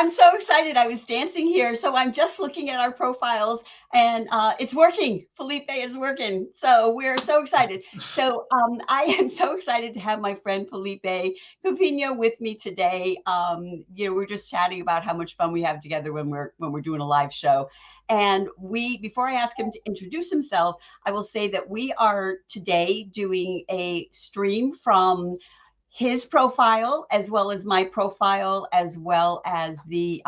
I'm so excited. I was dancing here, so I'm just looking at our profiles, and it's working. Felipe is working, so we're so excited. So I am so excited to have my friend Felipe Covino with me today. We're just chatting about how much fun we have together when we're doing a live show. And before I ask him to introduce himself, I will say that we are today doing a stream from his profile as well as my profile as well as the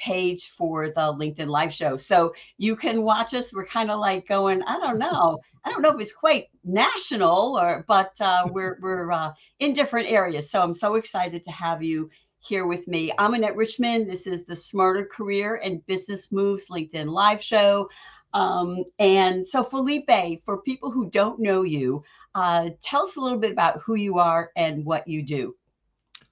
page for the LinkedIn live show. So you can watch us. We're kind of like going, I don't know if it's quite national but we're in different areas. So I'm so excited to have you here with me. I'm Annette Richmond. This is the Smarter Career and Business Moves LinkedIn live show. And so Felipe, for people who don't know you, tell us a little bit about who you are and what you do.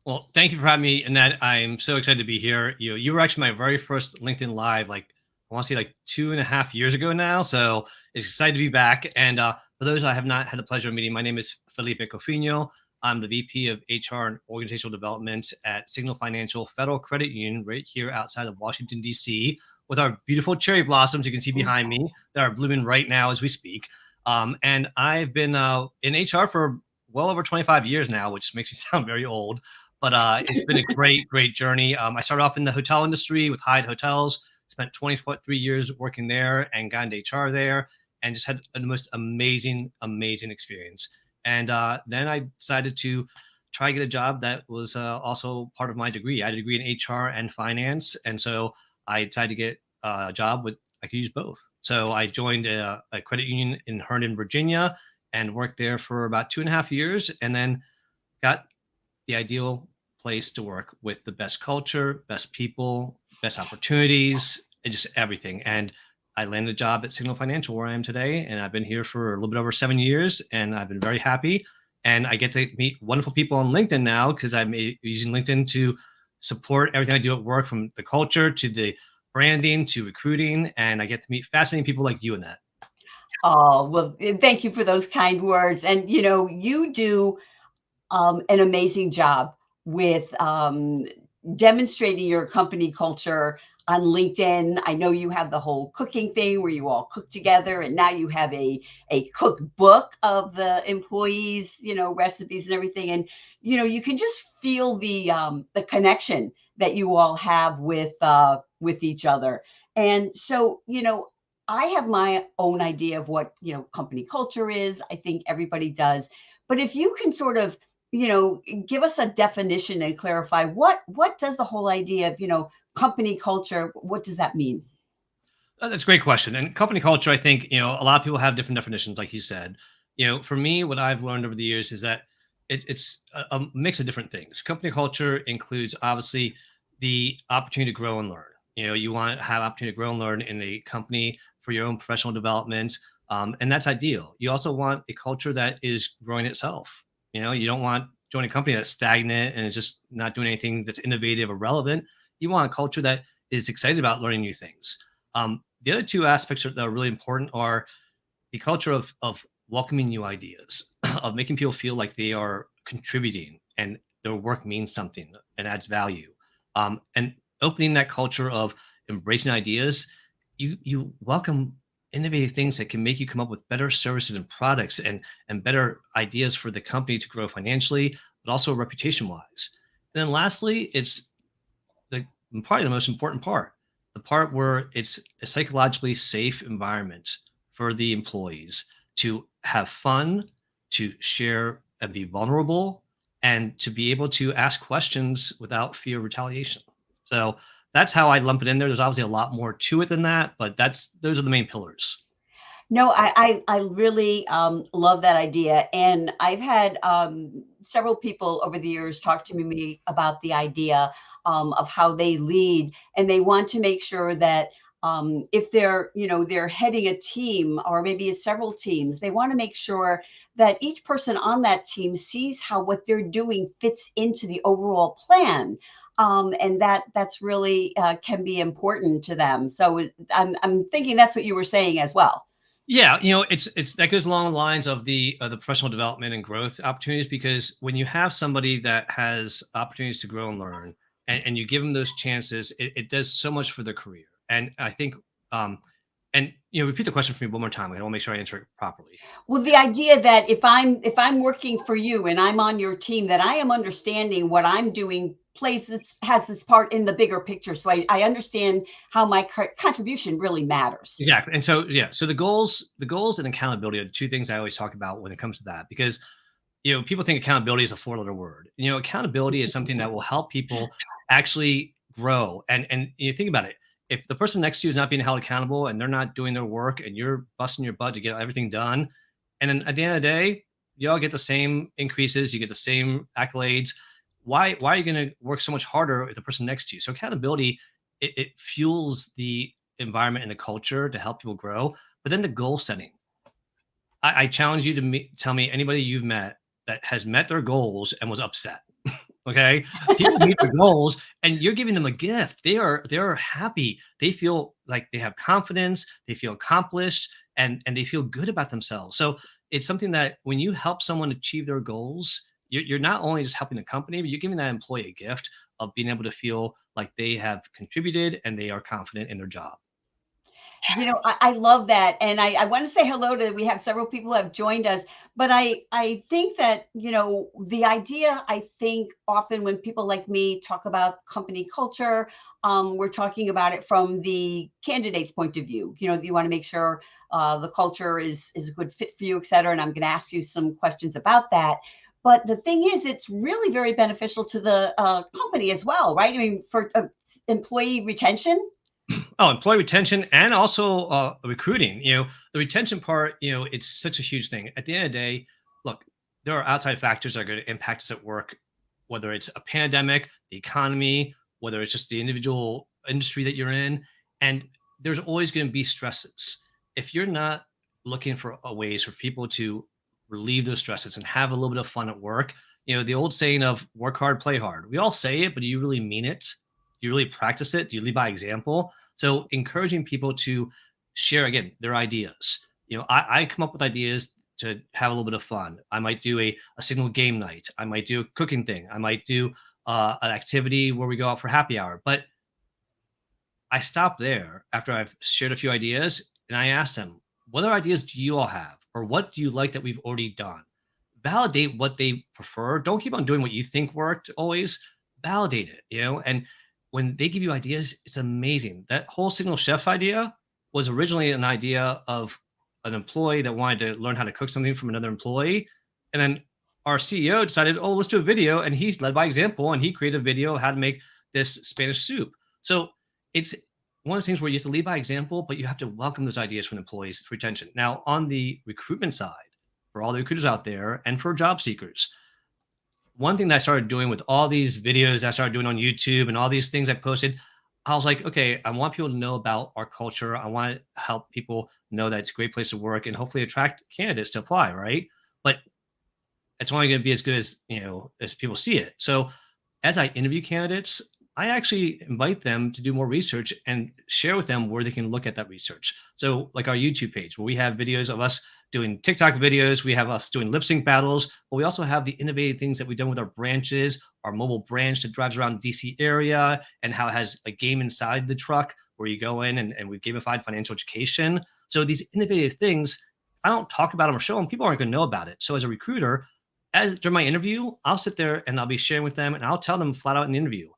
Well, thank you for having me, Annette. I'm so excited to be here. You were actually my very first LinkedIn Live, like I want to say like 2.5 years ago now. So it's excited to be back. And for those I have not had the pleasure of meeting, my name is Felipe Cofino. I'm the VP of HR and Organizational Development at Signal Financial Federal Credit Union right here outside of Washington, D.C. with our beautiful cherry blossoms you can see behind me that are blooming right now as we speak. And I've been in HR for well over 25 years now, which makes me sound very old. But it's been a great journey. I started off in the hotel industry with Hyatt Hotels, spent 23 years working there and got into HR there and just had the most amazing experience. And then I decided to try to get a job that was also part of my degree. I had a degree in HR and finance. And so I decided to get a job with, I could use both. So I joined a credit union in Herndon, Virginia, and worked there for about 2.5 years. And then got the ideal place to work with the best culture, best people, best opportunities, and just everything. And I landed a job at Signal Financial where I am today. And I've been here for a little bit over 7 years and I've been very happy. And I get to meet wonderful people on LinkedIn now because I'm using LinkedIn to support everything I do at work, from the culture to the branding to recruiting. And I get to meet fascinating people like you, Annette. Oh, well, thank you for those kind words. And, you do an amazing job with demonstrating your company culture on LinkedIn. I know you have the whole cooking thing where you all cook together, and now you have a cookbook of the employees, recipes and everything. And you can just feel the connection that you all have with each other. And so, I have my own idea of what company culture is. I think everybody does. But if you can sort of give us a definition and clarify what does the whole idea of, company culture, what does that mean? That's a great question. And company culture, I think, a lot of people have different definitions, like you said. For me, what I've learned over the years is that it's a mix of different things. Company culture includes obviously the opportunity to grow and learn. You want to have opportunity to grow and learn in a company for your own professional development. And that's ideal. You also want a culture that is growing itself. You don't want to join a company that's stagnant and is just not doing anything that's innovative or relevant. You want a culture that is excited about learning new things. The other two aspects that are really important are the culture of welcoming new ideas, of making people feel like they are contributing and their work means something and adds value. And opening that culture of embracing ideas, you welcome innovative things that can make you come up with better services and products and better ideas for the company to grow financially, but also reputation wise. And then lastly, it's probably the most important part, the part where it's a psychologically safe environment for the employees to have fun, to share and be vulnerable, and to be able to ask questions without fear of retaliation. So that's how I lump it in there. There's obviously a lot more to it than that, but those are the main pillars. No, I really love that idea. And I've had several people over the years talk to me about the idea of how they lead. And they want to make sure that if they're heading a team or maybe several teams, they want to make sure that each person on that team sees how what they're doing fits into the overall plan. And that's really can be important to them. So I'm thinking that's what you were saying as well. Yeah, it's that goes along the lines of the professional development and growth opportunities, because when you have somebody that has opportunities to grow and learn and you give them those chances, it does so much for their career. And I think, and repeat the question for me one more time. I want to make sure I answer it properly. Well, the idea that if I'm working for you and I'm on your team, that I am understanding what I'm doing has this part in the bigger picture. So I understand how my contribution really matters. Exactly. And so, yeah, so the goals and accountability are the two things I always talk about when it comes to that, because people think accountability is a four-letter word. Accountability is something that will help people actually grow. And you think about it. If the person next to you is not being held accountable and they're not doing their work and you're busting your butt to get everything done, and then at the end of the day, you all get the same increases, you get the same accolades. Why are you going to work so much harder with the person next to you? So accountability, it fuels the environment and the culture to help people grow. But then the goal setting, I challenge you to tell me anybody you've met that has met their goals and was upset. Okay, people meet their goals, and you're giving them a gift. They are happy. They feel like they have confidence. They feel accomplished, and they feel good about themselves. So it's something that when you help someone achieve their goals, you're not only just helping the company, but you're giving that employee a gift of being able to feel like they have contributed and they are confident in their job. I love that. And I want to say hello to, we have several people who have joined us, but I think that, the idea, I think often when people like me talk about company culture, we're talking about it from the candidate's point of view. You want to make sure the culture is a good fit for you, et cetera. And I'm going to ask you some questions about that. But the thing is, it's really very beneficial to the company as well, right? I mean, for employee retention. Oh, employee retention and also recruiting. The retention part, it's such a huge thing. At the end of the day, look, there are outside factors that are going to impact us at work, whether it's a pandemic, the economy, whether it's just the individual industry that you're in. And there's always going to be stresses. If you're not looking for ways for people to relieve those stresses and have a little bit of fun at work, the old saying of work hard, play hard. We all say it, but do you really mean it? Do you really practice it? Do you lead by example? So encouraging people to share, again, their ideas. I come up with ideas to have a little bit of fun. I might do a Signal game night. I might do a cooking thing. I might do an activity where we go out for happy hour. But I stop there after I've shared a few ideas and I ask them, what other ideas do you all have? Or what do you like that we've already done? Validate what they prefer. Don't keep on doing what you think worked always. Validate it, and when they give you ideas, it's amazing. That whole Signal Chef idea was originally an idea of an employee that wanted to learn how to cook something from another employee. And then our CEO decided, oh, let's do a video. And he led by example and he created a video of how to make this Spanish soup. So it's one of the things where you have to lead by example, but you have to welcome those ideas from employees for retention. Now, on the recruitment side, for all the recruiters out there and for job seekers, one thing that I started doing with all these videos I started doing on YouTube and all these things I posted, I was like, okay, I want people to know about our culture. I want to help people know that it's a great place to work and hopefully attract candidates to apply, right? But it's only going to be as good as people see it. So as I interview candidates, I actually invite them to do more research and share with them where they can look at that research. So like our YouTube page, where we have videos of us doing TikTok videos, we have us doing lip sync battles, but we also have the innovative things that we've done with our branches, our mobile branch that drives around the DC area and how it has a game inside the truck where you go in and we've gamified financial education. So these innovative things, I don't talk about them or show them, people aren't going to know about it. So as a recruiter, during my interview, I'll sit there and I'll be sharing with them and I'll tell them flat out in the interview,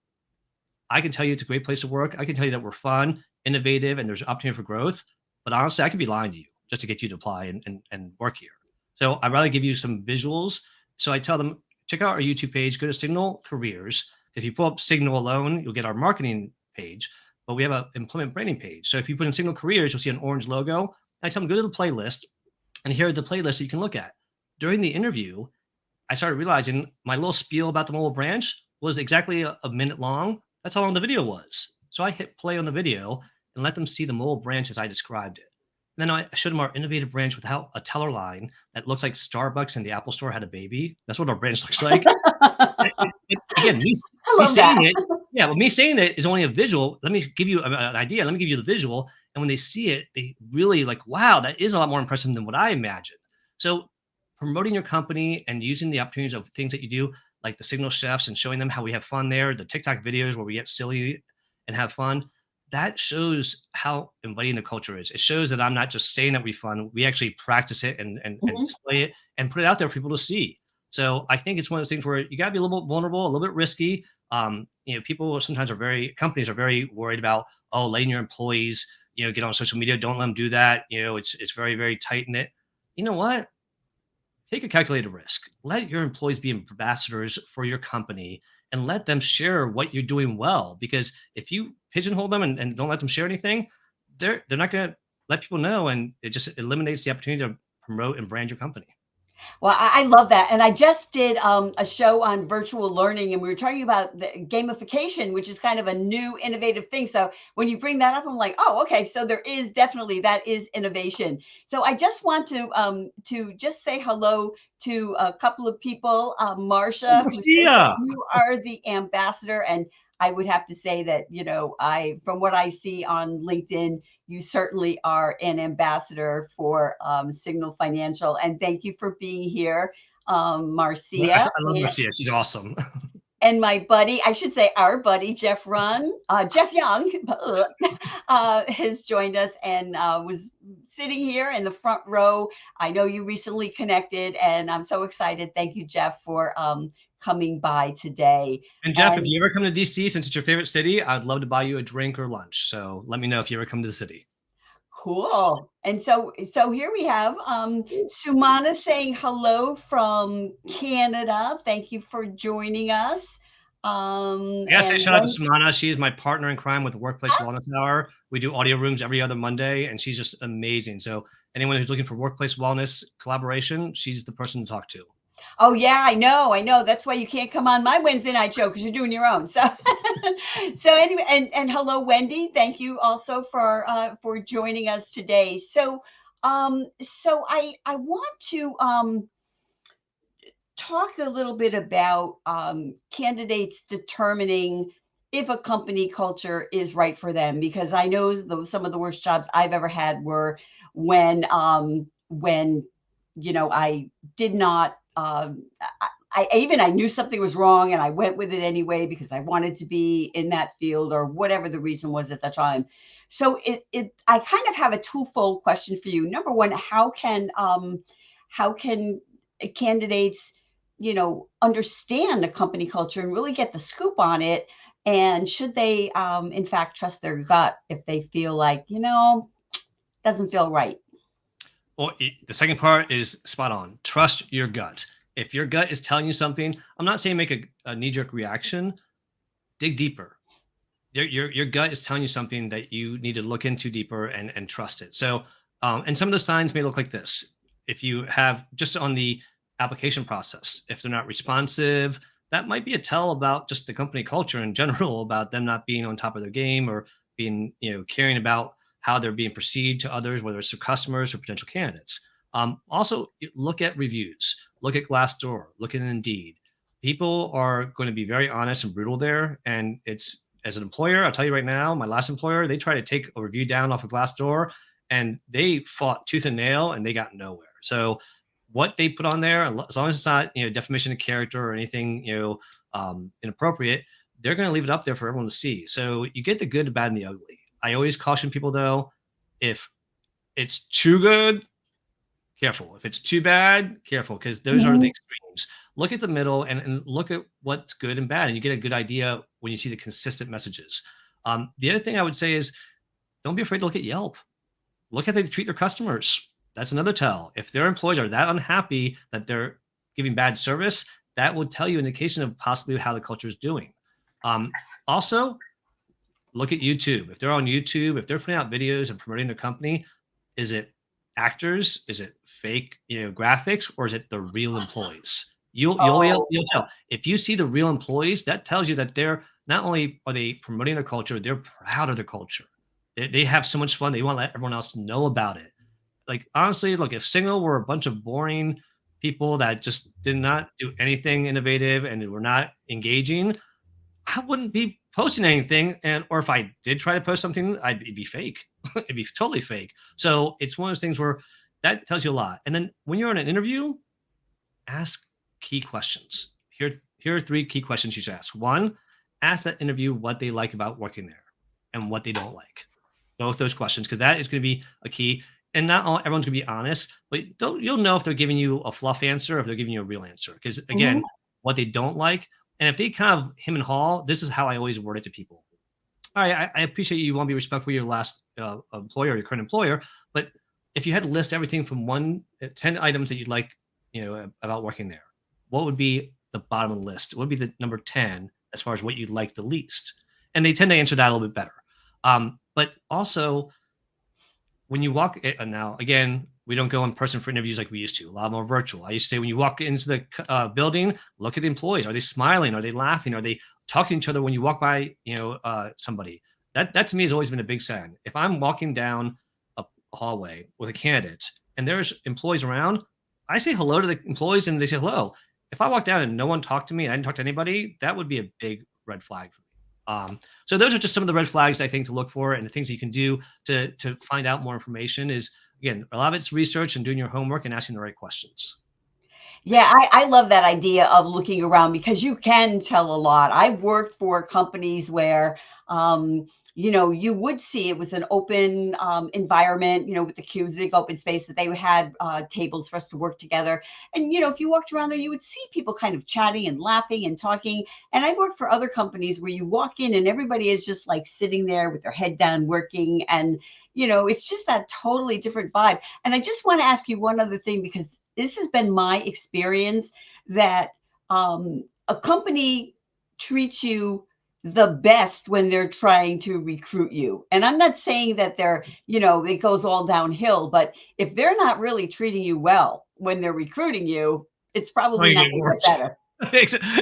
I can tell you it's a great place to work. I can tell you that we're fun, innovative, and there's opportunity for growth. But honestly, I could be lying to you just to get you to apply and work here. So I'd rather give you some visuals. So I tell them, check out our YouTube page, go to Signal Careers. If you pull up Signal alone, you'll get our marketing page, but we have an employment branding page. So if you put in Signal Careers, you'll see an orange logo. I tell them, go to the playlist, and here are the playlists that you can look at. During the interview, I started realizing my little spiel about the mobile branch was exactly a minute long. That's how long the video was. So I hit play on the video and let them see the mobile branch as I described it. And then I showed them our innovative branch with how a teller line that looks like Starbucks in the Apple Store had a baby. That's what our branch looks like. Again, me saying it, yeah, well, me saying it is only a visual. Let me give you an idea. Let me give you the visual. And when they see it, they really like, wow, that is a lot more impressive than what I imagined. So promoting your company and using the opportunities of things that you do, like the Signal chefs and showing them how we have fun there, the TikTok videos where we get silly and have fun, that shows how inviting the culture is. It shows that I'm not just saying that we fun, we actually practice it and Mhm. display it and put it out there for people to see. So I think it's one of those things where you got to be a little bit vulnerable, a little bit risky. People sometimes companies are very worried about, oh, letting your employees, get on social media. Don't let them do that. It's very, very tight knit. You know what? Take a calculated risk. Let your employees be ambassadors for your company and let them share what you're doing well. Because if you pigeonhole them and don't let them share anything, they're not going to let people know, and it just eliminates the opportunity to promote and brand your company. Well, I love that. And I just did a show on virtual learning, and we were talking about the gamification, which is kind of a new innovative thing. So when you bring that up, I'm like, oh, okay. So there is definitely that is innovation. So I just want to just say hello to a couple of people. Marcia, who says that Garcia. you are the ambassador, and I would have to say that, I, from what I see on LinkedIn, you certainly are an ambassador for Signal Financial. And thank you for being here, I Marcia. love Garcia. She's awesome. And my buddy, I should say our buddy, Jeff Young, has joined us and was sitting here in the front row. I know you recently connected, and I'm so excited. Thank you, Jeff, for coming by today. And Jeff, if And you ever come to DC, since it's your favorite city, I'd love to buy you a drink or lunch. So let me know if you ever come to the city. cool. And so here we have Sumana saying hello from Canada. Thank you for joining us. I gotta say And shout out to when Samana. She is my partner in crime with the Workplace Wellness Hour. We do audio rooms every other Monday, and she's just amazing. So anyone who's looking for workplace wellness collaboration, she's the person to talk to. Oh yeah, I know. That's why you can't come on my Wednesday night show because you're doing your own. So, so anyway, and hello, Wendy. Thank you also for joining us today. So I want to talk a little bit about candidates determining if a company culture is right for them, because I know some of the worst jobs I've ever had were when I did not I knew something was wrong and I went with it anyway because I wanted to be in that field or whatever the reason was at the time. So I kind of have a twofold question for you. Number one, how can candidates, understand the company culture and really get the scoop on it? And should they, in fact, trust their gut if they feel like, doesn't feel right? Well, the second part is spot on. Trust your gut. If your gut is telling you something, I'm not saying make a knee-jerk reaction. Dig deeper. Your gut is telling you something that you need to look into deeper and trust it. So, and some of the signs may look like this. If you have just on the application process, if they're not responsive, that might be a tell about just the company culture in general, about them not being on top of their game or being, caring about how they're being perceived to others, whether it's their customers or potential candidates. Also, look at reviews, look at Glassdoor, look at Indeed. People are going to be very honest and brutal there. And it's, as an employer, I'll tell you right now, my last employer, they tried to take a review down off of Glassdoor and they fought tooth and nail and they got nowhere. So what they put on there, as long as it's not, defamation of character or anything, inappropriate, they're going to leave it up there for everyone to see. So you get the good, the bad, and the ugly. I always caution people though, if it's too good, careful. If it's too bad, careful, because those are the Mhm. extremes. Look at the middle and look at what's good and bad, and you get a good idea when you see the consistent messages. The other thing I would say is don't be afraid to look at Yelp. Look at how they treat their customers. That's another tell. If their employees are that unhappy that they're giving bad service, that would tell you an indication of possibly how the culture is doing. Also, look at YouTube. If they're on YouTube, if they're putting out videos and promoting their company, is it actors? Is it fake, graphics, or is it the real employees? Oh, You'll tell. If you see the real employees, that tells you that they're not only are they promoting their culture, they're proud of their culture. They have so much fun. They want to let everyone else know about it. Like honestly, look, if Signal were a bunch of boring people that just did not do anything innovative and were not engaging, I wouldn't be posting anything. And or if I did try to post something, it'd be fake. It'd be totally fake. So it's one of those things where that tells you a lot. And then when you're in an interview, ask key questions. Here, here are 3 key questions you should ask. One, ask that interview what they like about working there and what they don't like. Both those questions, because that is going to be a key. And not all everyone's going to be honest, but you'll know if they're giving you a fluff answer or if they're giving you a real answer. Because Mhm. again, what they don't like, and if they kind of him and haw, this is how I always word it to people. All right, I appreciate you want to be respectful of your last employer, your current employer, but if you had to list everything from 10 items that you'd like, about working there, what would be the bottom of the list? What would be the number 10 as far as what you'd like the least? And they tend to answer that a little bit better. But also, when you walk now, again, we don't go in person for interviews like we used to. A lot more virtual. I used to say when you walk into the building, look at the employees. Are they smiling? Are they laughing? Are they talking to each other when you walk by? Somebody. That to me has always been a big sign. If I'm walking down a hallway with a candidate and there's employees around, I say hello to the employees and they say hello. If I walk down and no one talked to me, I didn't talk to anybody, that would be a big red flag for me. So those are just some of the red flags I think to look for, and the things that you can do to find out more information is, again, a lot of it's research and doing your homework and asking the right questions. Yeah, I love that idea of looking around because you can tell a lot. I've worked for companies where, you would see it was an open environment, with the cubes, big open space, but they had tables for us to work together. And, if you walked around there, you would see people kind of chatting and laughing and talking. And I've worked for other companies where you walk in and everybody is just like sitting there with their head down working. And, it's just that totally different vibe. And I just want to ask you one other thing because this has been my experience that a company treats you the best when they're trying to recruit you. And I'm not saying that it goes all downhill, but if they're not really treating you well when they're recruiting you, it's Oh, probably you not get going to get worse. better.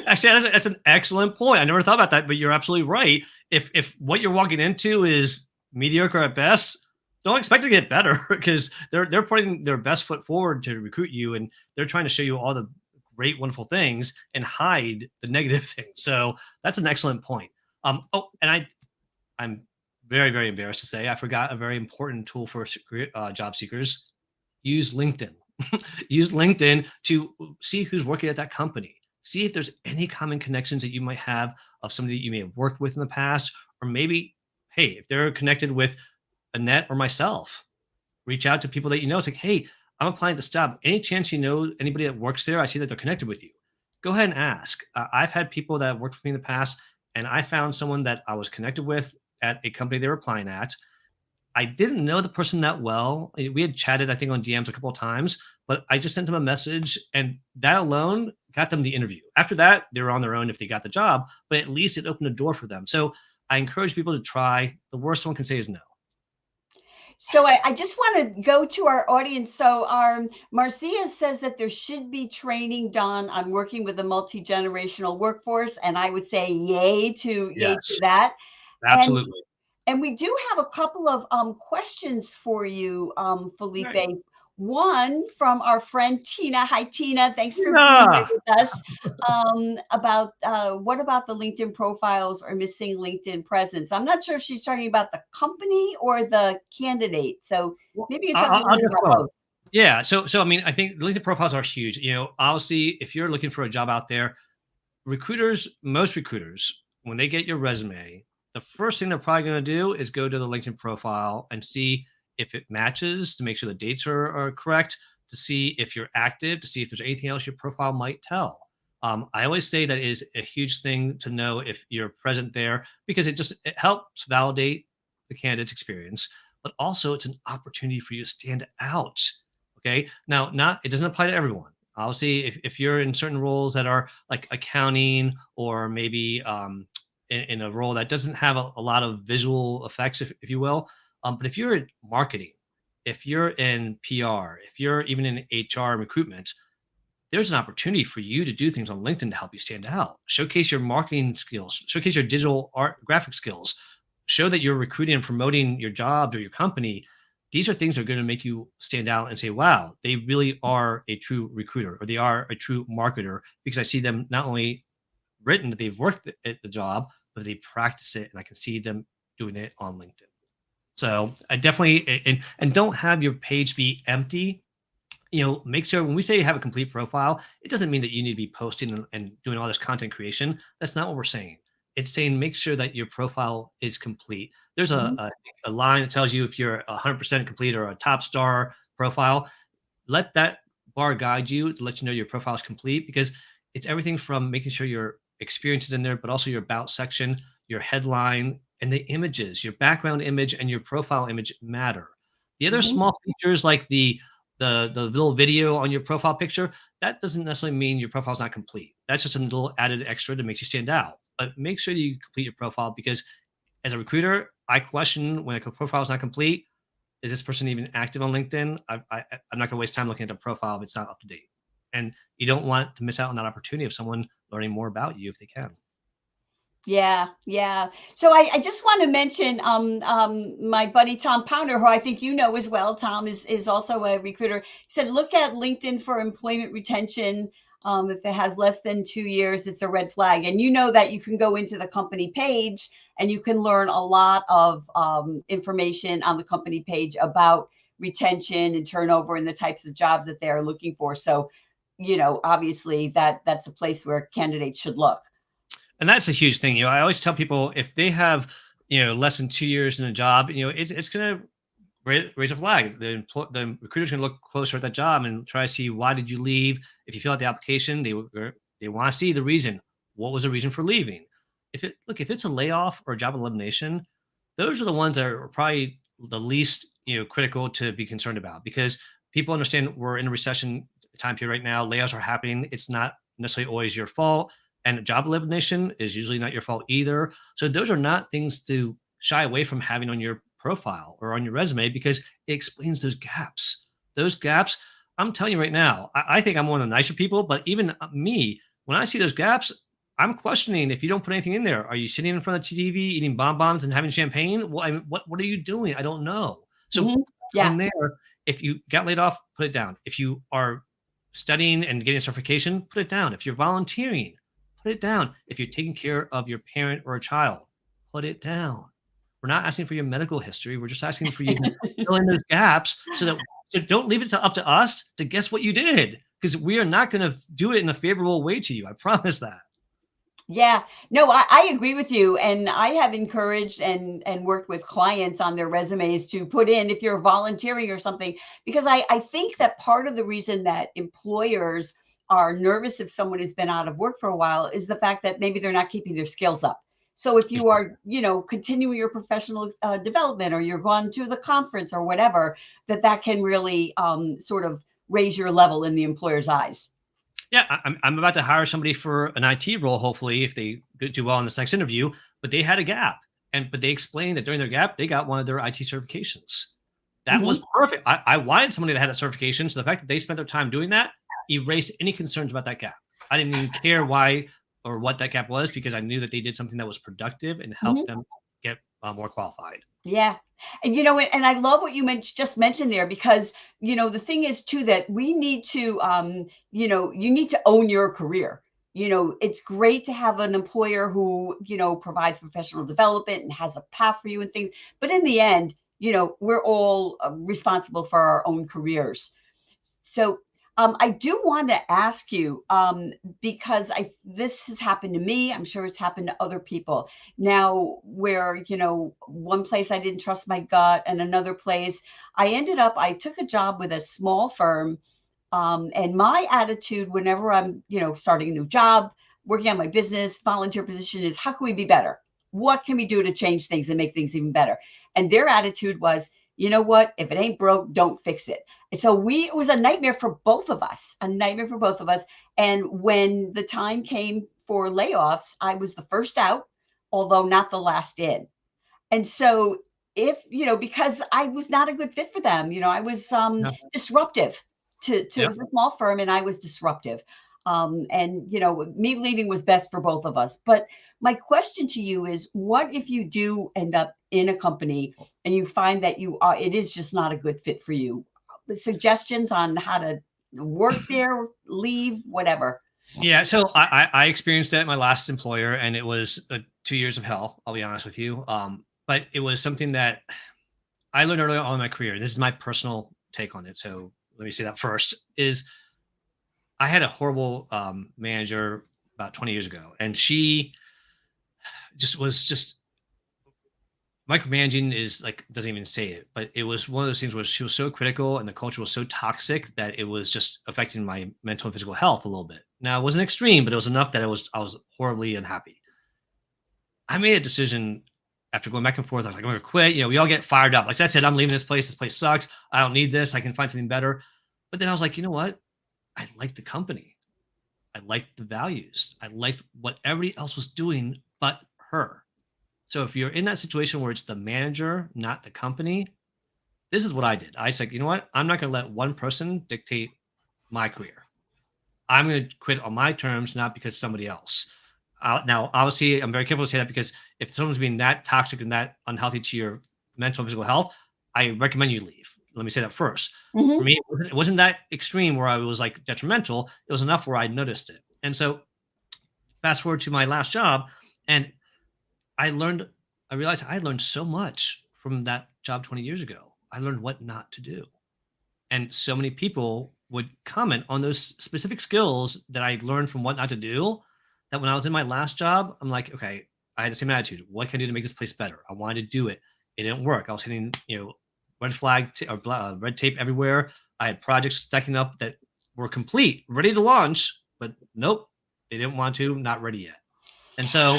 Actually, that's an excellent point. I never thought about that, but you're absolutely right. If what you're walking into is mediocre at best, don't expect to get better because they're putting their best foot forward to recruit you, and they're trying to show you all the great, wonderful things and hide the negative things. So that's an excellent point. I'm very, very embarrassed to say I forgot a very important tool for job seekers. Use LinkedIn. Use LinkedIn to see who's working at that company. See if there's any common connections that you might have of somebody that you may have worked with in the past, or maybe, hey, if they're connected with Annette or myself, reach out to people that you know. It's like, hey, I'm applying to job. Any chance you know anybody that works there? I see that they're connected with you. Go ahead and ask. I've had people that worked with me in the past, and I found someone that I was connected with at a company they were applying at. I didn't know the person that well. We had chatted, I think, on DMs a couple of times, but I just sent them a message, and that alone got them the interview. After that, they were on their own if they got the job, but at least it opened a door for them. So I encourage people to try. The worst someone can say is no. So I just want to go to our audience. So Marcia says that there should be training done on working with a multi-generational workforce. And I would say yay to Yes, that. And absolutely. and we do have a couple of questions for you, Felipe. Right. One from our friend Tina. Hi, Tina. Thanks for being here Yeah. with us. About what about the LinkedIn profiles or missing LinkedIn presence? I'm not sure if she's talking about the company or the candidate. So Well, maybe you talk a I'll, little I'll bit go about forward. both. Yeah. So I mean, I think LinkedIn profiles are huge. Obviously, if you're looking for a job out there, most recruiters, when they get your resume, the first thing they're probably going to do is go to the LinkedIn profile and see if it matches, to make sure the dates are correct, to see if you're active, to see if there's anything else your profile might tell. I always say that is a huge thing to know if you're present there, because it helps validate the candidate's experience, but also it's an opportunity for you to stand out. Okay. Now, not it doesn't apply to everyone. Obviously, if you're in certain roles that are like accounting, or maybe in a role that doesn't have a lot of visual effects, if you will, but if you're in marketing, if you're in PR, if you're even in HR and recruitment, there's an opportunity for you to do things on LinkedIn to help you stand out. Showcase your marketing skills, showcase your digital art, graphic skills, show that you're recruiting and promoting your job or your company. These are things that are going to make you stand out and say, wow, they really are a true recruiter, or they are a true marketer, because I see them not only written that they've worked at the job, but they practice it, and I can see them doing it on LinkedIn. So I definitely, and don't have your page be empty. Make sure when we say have a complete profile, it doesn't mean that you need to be posting and doing all this content creation. That's not what we're saying. It's saying make sure that your profile is complete. There's a, Mhm. a, a line that tells you if you're 100% complete or a top star profile. Let that bar guide you to let you know your profile is complete, because it's everything from making sure your experience is in there, but also your about section, your headline, and the images, your background image and your profile image matter. The other Mhm. small features like the little video on your profile picture, that doesn't necessarily mean your profile is not complete. That's just a little added extra to make you stand out. But make sure that you complete your profile, because as a recruiter, I question when a profile is not complete. Is this person even active on LinkedIn? I'm not going to waste time looking at the profile if it's not up to date. And you don't want to miss out on that opportunity of someone learning more about you if they can. Yeah, yeah. So I just want to mention my buddy Tom Pounder, who I think you know as well. Tom is also a recruiter. He said, look at LinkedIn for employment retention. If it has less than 2 years, it's a red flag. And you know that you can go into the company page and you can learn a lot of information on the company page about retention and turnover and the types of jobs that they're looking for. So, obviously that's a place where candidates should look. And that's a huge thing. I always tell people if they have, less than 2 years in a job, it's going to raise a flag. The recruiter's going to look closer at that job and try to see, why did you leave? If you fill out the application, they want to see the reason. What was the reason for leaving? If it's a layoff or a job elimination, those are the ones that are probably the least critical to be concerned about, because people understand we're in a recession time period right now. Layoffs are happening. It's not necessarily always your fault, and job elimination is usually not your fault either. So those are not things to shy away from having on your profile or on your resume, because it explains those gaps. Those gaps, I'm telling you right now, I think I'm one of the nicer people, but even me, when I see those gaps, I'm questioning if you don't put anything in there. Are you sitting in front of the TV eating bonbons and having champagne? Well, I mean, what are you doing? I don't know. So Mhm. in Yeah. there, if you got laid off, put it down. If you are studying and getting a certification, put it down. If you're volunteering, put it down. If you're taking care of your parent or a child, put it down. We're not asking for your medical history. We're just asking for you to fill in those gaps, so don't leave it up to us to guess what you did, because we are not going to do it in a favorable way to you. I promise that. Yeah, no, I agree with you. And I have encouraged and worked with clients on their resumes to put in if you're volunteering or something, because I think that part of the reason that employers are nervous if someone has been out of work for a while is the fact that maybe they're not keeping their skills up. So if you Exactly. are, continuing your professional development, or you're going to the conference or whatever, that can really sort of raise your level in the employer's eyes. Yeah, I'm about to hire somebody for an IT role, hopefully, if they do well in this next interview. But they had a gap, but they explained that during their gap, they got one of their IT certifications. That was Mhm. perfect. I wanted somebody that had that certification, so the fact that they spent their time doing that erased any concerns about that gap. I didn't even care why or what that gap was, because I knew that they did something that was productive and helped Mhm. them get more qualified. Yeah. And and I love what you just mentioned there, because the thing is too that we need to you need to own your career. It's great to have an employer who, provides professional development and has a path for you and things, but in the end, we're all responsible for our own careers. So I do want to ask you, because this has happened to me. I'm sure it's happened to other people. Now, where one place I didn't trust my gut, and another place I took a job with a small firm, and my attitude whenever I'm starting a new job, working on my business, volunteer position, is how can we be better? What can we do to change things and make things even better? And their attitude was, you know what? If it ain't broke, don't fix it. And so it was a nightmare for both of us, a nightmare for both of us. And when the time came for layoffs, I was the first out, although not the last in. And so if, because I was not a good fit for them, I was Yeah. disruptive to it Yep. was a small firm and I was disruptive. And me leaving was best for both of us. But my question to you is, what if you do end up in a company and you find that it is just not a good fit for you? Suggestions on how to work there, leave, whatever. Yeah, so I experienced that at my last employer, and it was 2 years of hell. I'll be honest with you. But it was something that I learned early on in my career. This is my personal take on it. So let me say that first, is I had a horrible manager about 20 years ago, and she just micromanaging is like doesn't even say it, but it was one of those things where she was so critical and the culture was so toxic that it was just affecting my mental and physical health a little bit. Now it wasn't extreme, but it was enough that I was horribly unhappy. I made a decision after going back and forth. I was like, I'm gonna quit. You know, we all get fired up. Like that's it. I'm leaving this place. This place sucks. I don't need this. I can find something better. But then I was like, you know what? I like the company. I liked the values. I liked what everybody else was doing but her. So if you're in that situation where it's the manager, not the company, this is what I did. I said, you know what? I'm not going to let one person dictate my career. I'm going to quit on my terms, not because somebody else. Now, obviously, I'm very careful to say that because if someone's being that toxic and that unhealthy to your mental and physical health, I recommend you leave. Let me say that first. For Hmm. me, it wasn't that extreme where I was like detrimental. It was enough where I noticed it. And so, fast forward to my last job, and I learned, I realized I learned so much from that job 20 years ago. I learned what not to do. And so many people would comment on those specific skills that I learned from what not to do. That when I was in my last job, I'm like, okay, I had the same attitude. What can I do to make this place better? I wanted to do it. It didn't work. I was hitting, red flag red tape everywhere. I had projects stacking up that were complete, ready to launch, but nope, they didn't want to, not ready yet. And so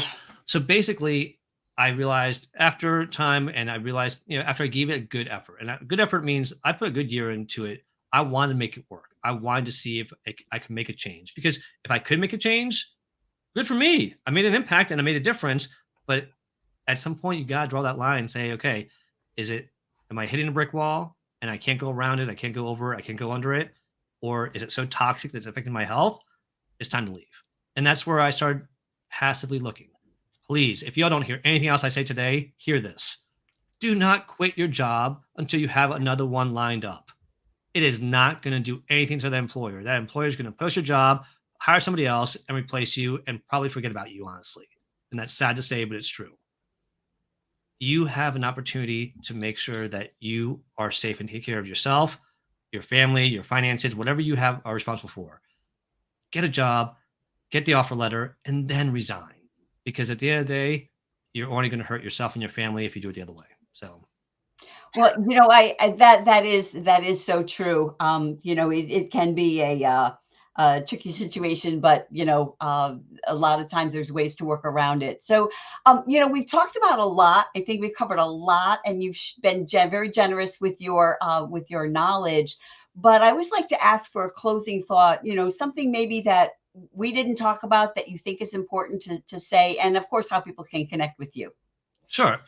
basically, I realized after time, and I realized, after I gave it a good effort, and a good effort means I put a good year into it. I wanted to make it work. I wanted to see if I could make a change, because if I could make a change, good for me. I made an impact and I made a difference. But at some point, you got to draw that line and say, okay, am I hitting a brick wall and I can't go around it? I can't go over it. I can't go under it. Or is it so toxic that it's affecting my health? It's time to leave. And that's where I started passively looking. Please, if y'all don't hear anything else I say today, hear this. Do not quit your job until you have another one lined up. It is not going to do anything to that employer. That employer is going to post your job, hire somebody else, and replace you, and probably forget about you, honestly. And that's sad to say, but it's true. You have an opportunity to make sure that you are safe and take care of yourself, your family, your finances, whatever you have are responsible for. Get a job, get the offer letter, and then resign. Because at the end of the day, you're only going to hurt yourself and your family if you do it the other way. So, Well, I that is so true. It can be a tricky situation, but a lot of times there's ways to work around it. So, we've talked about a lot. I think we've covered a lot, and you've been very generous with your knowledge. But I always like to ask for a closing thought. Something maybe that we didn't talk about that you think is important to say, and of course, how people can connect with you. sure.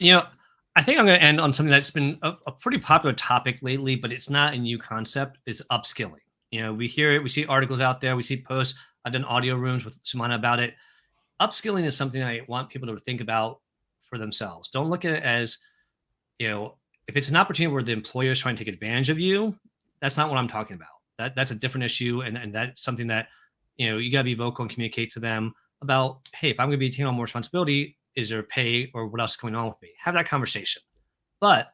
I think I'm going to end on something that's been a pretty popular topic lately, but it's not a new concept, is upskilling. We hear it, we see articles out there, we see posts. I've done audio rooms with Sumana about it. Upskilling is something I want people to think about for themselves. Don't look at it as, if it's an opportunity where the employer is trying to take advantage of you, that's not what I'm talking about. That's a different issue. And that's something that, you got to be vocal and communicate to them about, hey, if I'm going to be taking on more responsibility, is there pay or what else is going on with me? Have that conversation. But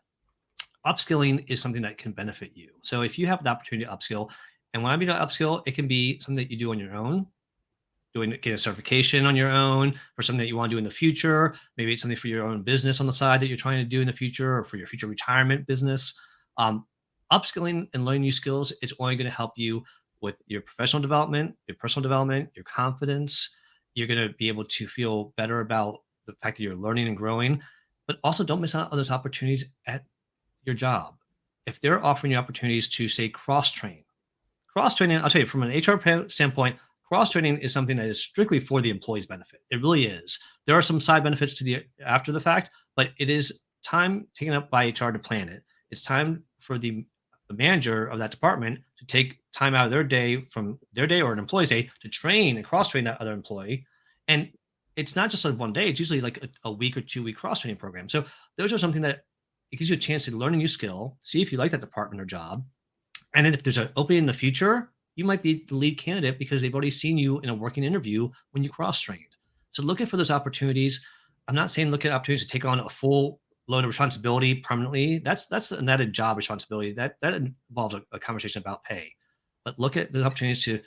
upskilling is something that can benefit you. So if you have the opportunity to upskill, and when I mean upskill, it can be something that you do on your own, get a certification on your own for something that you want to do in the future. Maybe it's something for your own business on the side that you're trying to do in the future, or for your future retirement business. Upskilling and learning new skills is only going to help you with your professional development, your personal development, your confidence. You're going to be able to feel better about the fact that you're learning and growing, but also don't miss out on those opportunities at your job. If they're offering you opportunities to, say, cross-training, I'll tell you, from an HR standpoint, cross-training is something that is strictly for the employee's benefit. It really is. There are some side benefits to the after the fact, but it is time taken up by HR to plan it. It's time for the manager of that department to take time out of their day, from their day or an employee's day, to train and cross-train that other employee. And it's not just like one day, it's usually like a week or 2 week cross-training program. So those are something that it gives you a chance to learn a new skill, see if you like that department or job. And then if there's an opening in the future, you might be the lead candidate because they've already seen you in a working interview when you cross-trained. So looking for those opportunities. I'm not saying look at opportunities to take on a full load of responsibility permanently, that's an added job responsibility. That involves a conversation about pay. But look at the opportunities to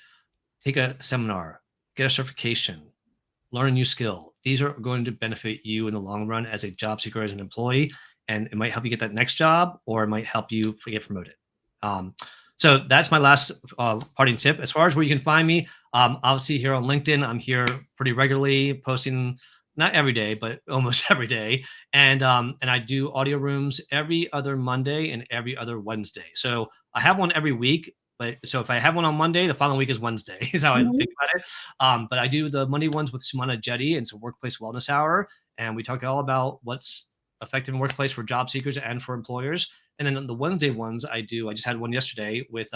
take a seminar, get a certification, learn a new skill. These are going to benefit you in the long run as a job seeker, as an employee, and it might help you get that next job, or it might help you get promoted. So that's my last parting tip. As far as where you can find me, obviously here on LinkedIn, I'm here pretty regularly, posting not every day, but almost every day. And I do audio rooms every other Monday and every other Wednesday. So I have one every week. But so if I have one on Monday, the following week is Wednesday, is how I think about it. But I do the Monday ones with Sumana Jetty, and it's a workplace wellness hour. And we talk all about what's effective in workplace for job seekers and for employers. And then the Wednesday ones I just had one yesterday with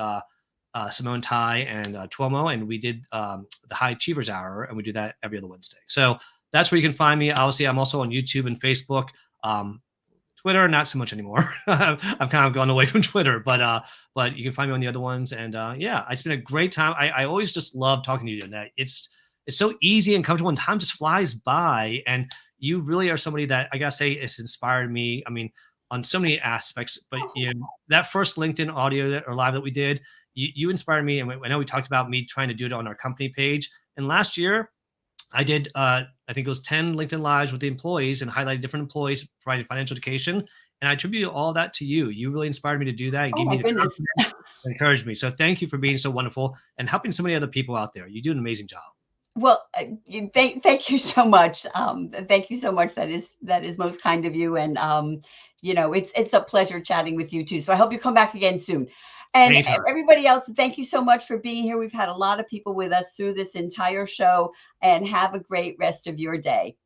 Simone Tai and Tuomo, and we did the High Achievers Hour, and we do that every other Wednesday. So that's where you can find me. Obviously, I'm also on YouTube and Facebook. Twitter, not so much anymore. I've kind of gone away from Twitter, but you can find me on the other ones. And yeah, it's been a great time. I always just love talking to you, Annette. It's so easy and comfortable, and time just flies by. And you really are somebody that I gotta say it's inspired me. I mean, on so many aspects. But that first LinkedIn audio or live that we did, you inspired me. And I know we talked about me trying to do it on our company page. And last year, I did, I think it was 10 LinkedIn Lives with the employees and highlighted different employees providing financial education. And I attribute all that to you. You really inspired me to do that and gave me the confidence and encouraged me. So thank you for being so wonderful and helping so many other people out there. You do an amazing job. Well, thank you so much. Thank you so much. That is most kind of you. And it's a pleasure chatting with you too. So I hope you come back again soon. And Anytime. everybody else, thank you so much for being here. We've had a lot of people with us through this entire show, and have a great rest of your day.